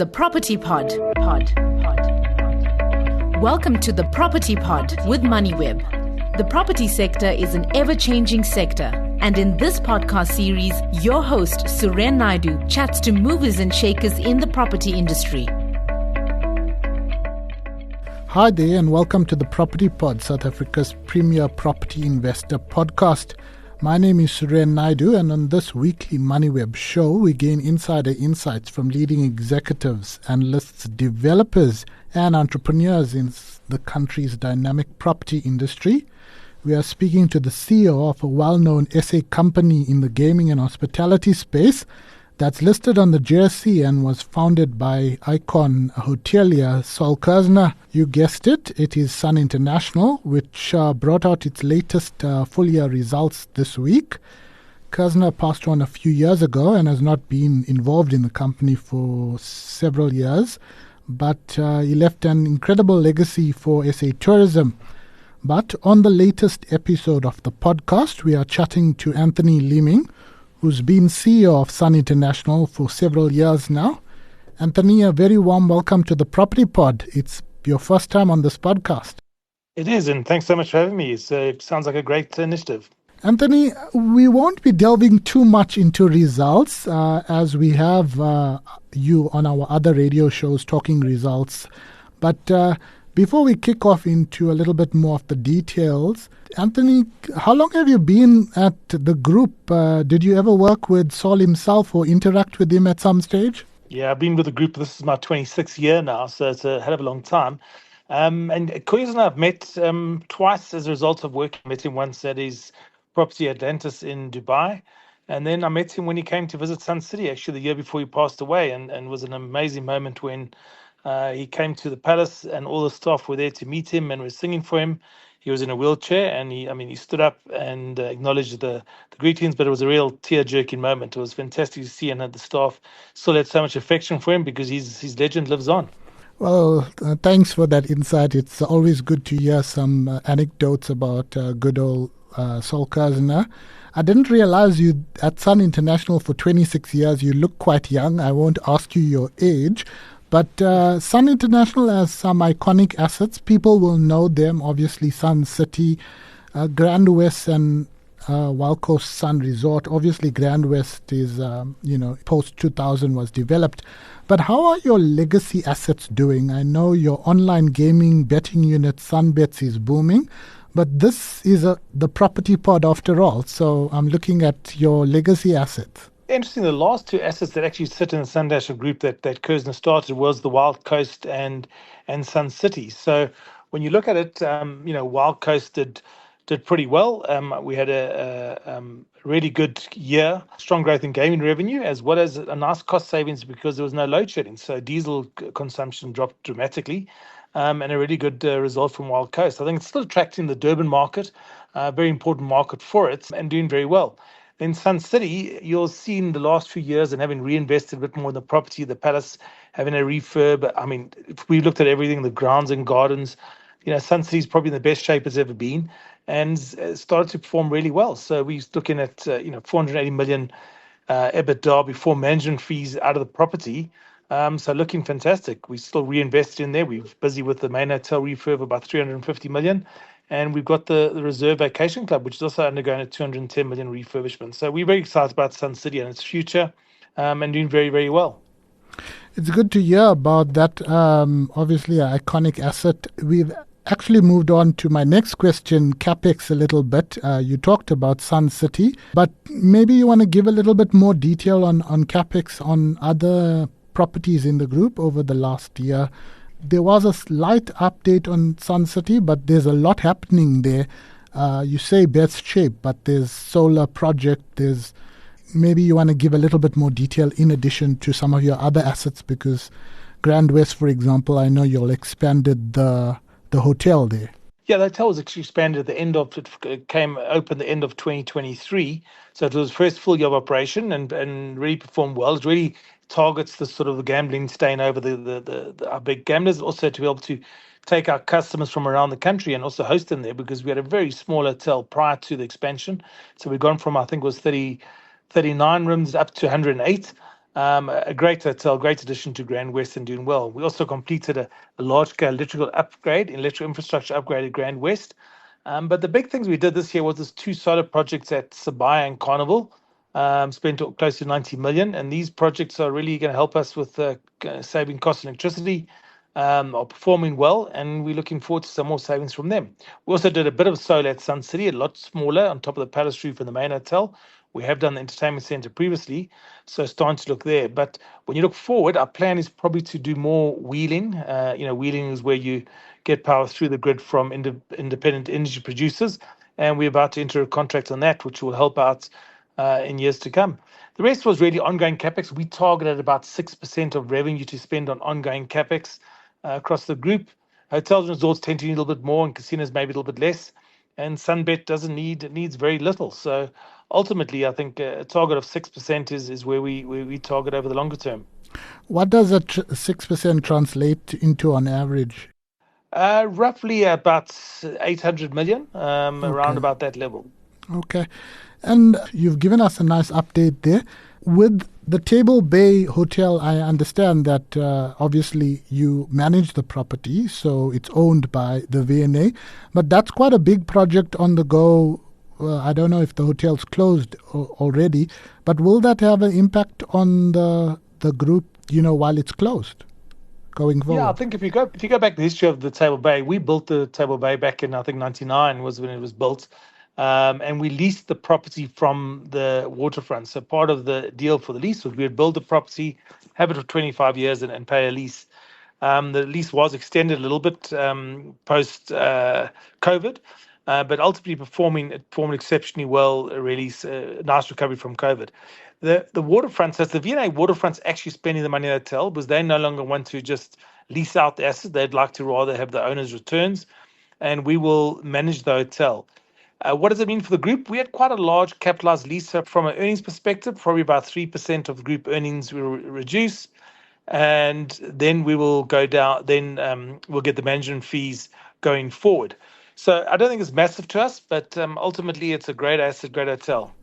the Property Pod. Welcome to the Property Pod with Moneyweb. The property sector is an ever-changing sector. And in this podcast series, your host, Suren Naidu, chats to movers and shakers in the property industry. Hi there and welcome to the Property Pod, South Africa's premier property investor podcast. My name is Suren Naidu, and on this weekly Moneyweb show, we gain insider insights from leading executives, analysts, developers, and entrepreneurs in the country's dynamic property industry. We are speaking to the CEO of a well-known SA company in the gaming and hospitality space that's listed on the JSE and was founded by icon hotelier Sol Kerzner. You guessed it, it is Sun International, which brought out its latest full-year results this week. Kerzner passed on a few years ago and has not been involved in the company for several years, but he left an incredible legacy for SA tourism. But on the latest episode of the podcast, we are chatting to Anthony Leeming, who's been CEO of Sun International for several years now. Anthony, a very warm welcome to the Property Pod. It's your first time on this podcast. It is, and thanks so much for having me. It sounds like a great initiative. Anthony, we won't be delving too much into results as we have you on our other radio shows talking results. But before we kick off into a little bit more of the details, Anthony, how long have you been at the group? Did you ever work with Sol himself or interact with him at some stage? Yeah, I've been with the group. This is my 26th year now, so it's a hell of a long time. And Koyes and I have met twice as a result of work. I met him once at his property Atlantis in Dubai. And then I met him when he came to visit Sun City, actually the year before he passed away. And it was an amazing moment when he came to the palace and all the staff were there to meet him and were singing for him. He was in a wheelchair and he stood up and acknowledged the greetings, but it was a real tear-jerking moment. It was fantastic to see, and the staff still had so much affection for him because his legend lives on. Well, thanks for that insight. It's always good to hear some anecdotes about good old Sol Kerzner. I didn't realize you at Sun International for 26 years. You look quite young. I won't ask you your age. But Sun International has some iconic assets. People will know them, obviously Sun City, Grand West and Wild Coast Sun Resort. Obviously Grand West is, post-2000 was developed. But how are your legacy assets doing? I know your online gaming betting unit, SunBets, is booming. But this is the property pod after all. So I'm looking at your legacy assets. Interesting, the last two assets that actually sit in the Sundasher group that Kerzner started was the Wild Coast and Sun City. So when you look at it, Wild Coast did pretty well. We had a really good year, strong growth in gaming revenue, as well as a nice cost savings because there was no load shedding. So diesel consumption dropped dramatically, and a really good result from Wild Coast. I think it's still attracting the Durban market, a very important market for it, and doing very well. In Sun City, you'll see in the last few years and having reinvested a bit more in the property, the palace having a refurb. I mean, if we looked at everything, the grounds and gardens, Sun City is probably in the best shape it's ever been and started to perform really well. So we're looking at, 480 million EBITDA before management fees out of the property. So looking fantastic. We still reinvested in there. We're busy with the main hotel refurb, about 350 million. And we've got the Reserve Vacation Club, which is also undergoing a 210 million refurbishment. So we're very excited about Sun City and its future and doing very, very well. It's good to hear about that, obviously an iconic asset. We've actually moved on to my next question, capex, a little bit. You talked about Sun City, but maybe you want to give a little bit more detail on capex on other properties in the group over the last year. There was a slight update on Sun City, but there's a lot happening there. You say best shape, but there's solar project. There's maybe you want to give a little bit more detail in addition to some of your other assets, because Grand West, for example, I know you'll expanded the hotel there. Yeah, the hotel was actually expanded at the end of it came open the end of 2023. So it was first full year of operation and really performed well. It really targets the sort of the gambling stain over our big gamblers, also to be able to take our customers from around the country and also host them there, because we had a very small hotel prior to the expansion. So we've gone from, I think it was 39 rooms up to 108. A great hotel, great addition to Grand West and doing well. We also completed a large-scale electrical infrastructure upgrade at Grand West. But the big things we did this year was this 2 solar projects at Sibaya and Carnival, spent close to 90 million. And these projects are really going to help us with saving costs on electricity, are performing well, and we're looking forward to some more savings from them. We also did a bit of solar at Sun City, a lot smaller, on top of the Palace roof in the main hotel. We have done the entertainment center previously, so it's starting to look there. But when you look forward, our plan is probably to do more wheeling. Wheeling is where you get power through the grid from independent energy producers, and we're about to enter a contract on that, which will help out in years to come. The rest was really ongoing capex. We targeted about 6% of revenue to spend on ongoing capex across the group. Hotels and resorts tend to need a little bit more, and casinos maybe a little bit less. And Sunbet needs very little. So ultimately, I think a target of 6% is where we target over the longer term. What does a 6% translate into on average? Roughly about 800 million, around about that level. Okay. And you've given us a nice update there. With the Table Bay Hotel, I understand that obviously you manage the property, so it's owned by the V&A. But that's quite a big project on the go. I don't know if the hotel's closed already, but will that have an impact on the group, while it's closed going forward? Yeah, I think if you go back to the history of the Table Bay, we built the Table Bay back in, I think, 99 was when it was built. And we leased the property from the waterfront. So part of the deal for the lease was we would build the property, have it for 25 years and pay a lease. The lease was extended a little bit post COVID, but ultimately it performed exceptionally well, really nice recovery from COVID. The waterfront, so the V&A waterfront's actually spending the money in the hotel because they no longer want to just lease out the asset. They'd like to rather have the owner's returns, and we will manage the hotel. What does it mean for the group? We had quite a large capitalized lease. So from an earnings perspective, probably about 3% of the group earnings will reduce. And then we will go down, we'll get the management fees going forward. So I don't think it's massive to us, but ultimately it's a great asset, great hotel.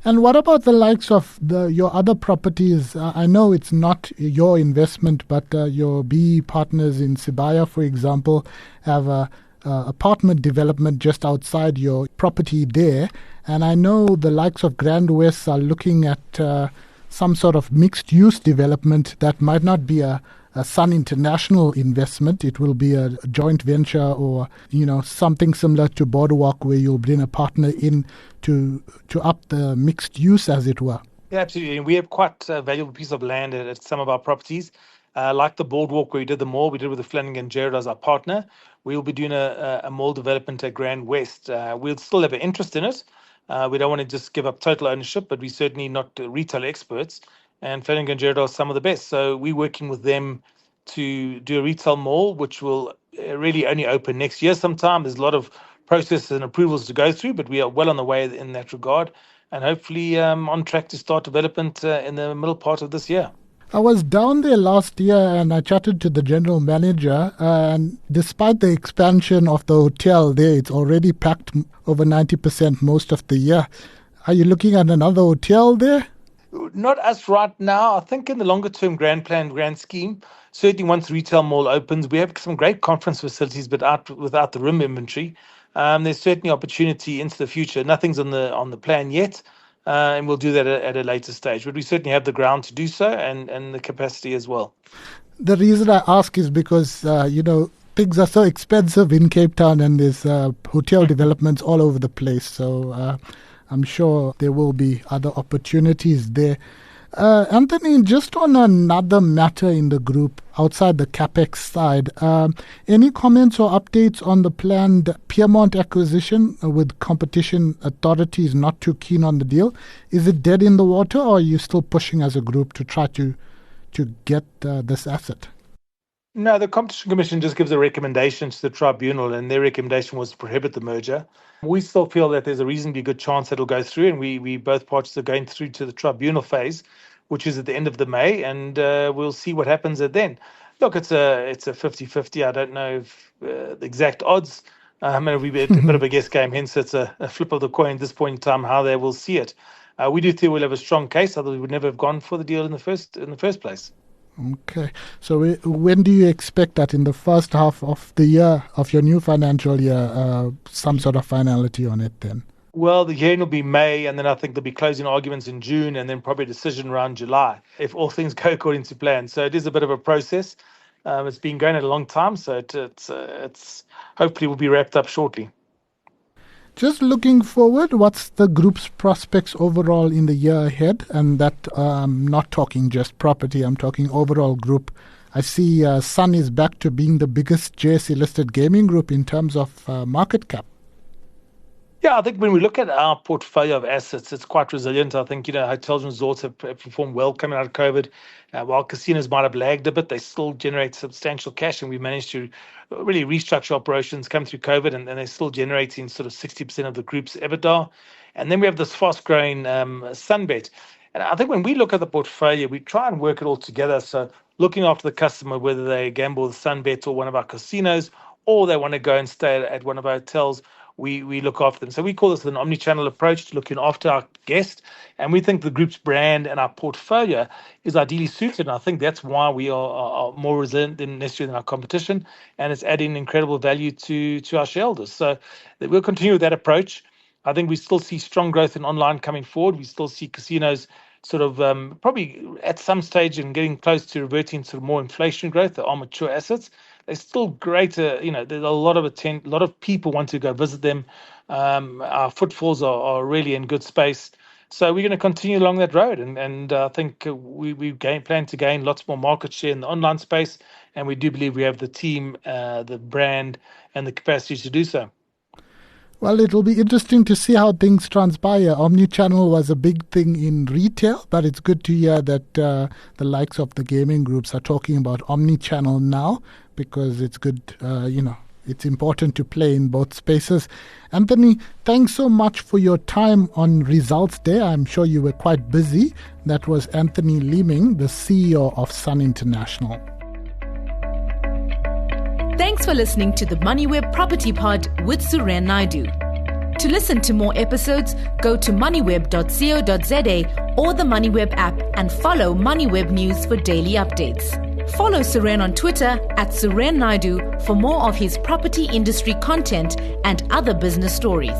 And what about the likes of your other properties? I know it's not your investment, but your BE partners in Sibaya, for example, have a apartment development just outside your property there. And I know the likes of Grand West are looking at some sort of mixed-use development that might not be a Sun International investment. It will be a joint venture or, something similar to Boardwalk where you'll bring a partner in to up the mixed use, as it were. Yeah, absolutely. We have quite a valuable piece of land at some of our properties. Like the Boardwalk where we did the mall, we did with the Flanagan Jared as our partner. We will be doing a mall development at Grand West. We'll still have an interest in it. We don't want to just give up total ownership, but we're certainly not retail experts. And Flanagan Jared are some of the best. So we're working with them to do a retail mall, which will really only open next year sometime. There's a lot of processes and approvals to go through, but we are well on the way in that regard. And hopefully on track to start development in the middle part of this year. I was down there last year and I chatted to the general manager, and despite the expansion of the hotel there, it's already packed over 90% most of the year. Are you looking at another hotel there? Not us right now. I think in the longer term grand scheme, certainly once the retail mall opens, we have some great conference facilities, but without the room inventory. There's certainly opportunity into the future. Nothing's on the plan yet. And we'll do that at a later stage. But we certainly have the ground to do so and the capacity as well. The reason I ask is because, things are so expensive in Cape Town and there's hotel developments all over the place. So I'm sure there will be other opportunities there. Anthony, just on another matter in the group outside the capex side, any comments or updates on the planned Peermont acquisition with competition authorities not too keen on the deal? Is it dead in the water, or are you still pushing as a group to try to get this asset? No, the Competition Commission just gives a recommendation to the tribunal, and their recommendation was to prohibit the merger. We still feel that there's a reasonably good chance that it'll go through, and we both parties are going through to the tribunal phase, which is at the end of the May, and we'll see what happens at then. Look, it's a 50-50. I don't know if, the exact odds. It'll be a bit of a guess game, hence it's a flip of the coin at this point in time, how they will see it. we do think we'll have a strong case, otherwise we would never have gone for the deal in the first place. Okay. So when do you expect that in the first half of the year, of your new financial year, some sort of finality on it then? Well, the hearing will be May, and then I think there'll be closing arguments in June, and then probably a decision around July, if all things go according to plan. So it is a bit of a process. It's been going a long time, so it's hopefully will be wrapped up shortly. Just looking forward, what's the group's prospects overall in the year ahead? And that I'm not talking just property, I'm talking overall group. I see Sun is back to being the biggest JSE-listed gaming group in terms of market cap. Yeah, I think when we look at our portfolio of assets, it's quite resilient. I think, hotels and resorts have performed well coming out of COVID. While casinos might have lagged a bit, they still generate substantial cash, and we managed to really restructure operations, come through COVID, and they're still generating sort of 60% of the group's EBITDA. And then we have this fast-growing Sunbet. And I think when we look at the portfolio, we try and work it all together. So looking after the customer, whether they gamble with Sunbet or one of our casinos, or they want to go and stay at one of our hotels, we look after them. So we call this an omni-channel approach to looking after our guest. And we think the group's brand and our portfolio is ideally suited. And I think that's why we are more resilient than necessarily than our competition. And it's adding incredible value to our shareholders. So we'll continue with that approach. I think we still see strong growth in online coming forward. We still see casinos sort of probably at some stage and getting close to reverting to more inflationary growth. They are mature assets. They're still greater, there's a lot of people want to go visit them. Our footfalls are really in good space. So we're going to continue along that road. And I think we plan to gain lots more market share in the online space. And we do believe we have the team, the brand, and the capacity to do so. Well, it'll be interesting to see how things transpire. Omnichannel was a big thing in retail, but it's good to hear that the likes of the gaming groups are talking about omnichannel now, because it's good, it's important to play in both spaces. Anthony, thanks so much for your time on Results Day. I'm sure you were quite busy. That was Anthony Leeming, the CEO of Sun International. Thanks for listening to the Moneyweb Property Pod with Suren Naidu. To listen to more episodes, go to moneyweb.co.za or the Moneyweb app and follow Moneyweb News for daily updates. Follow Suren on Twitter @Suren Naidu for more of his property industry content and other business stories.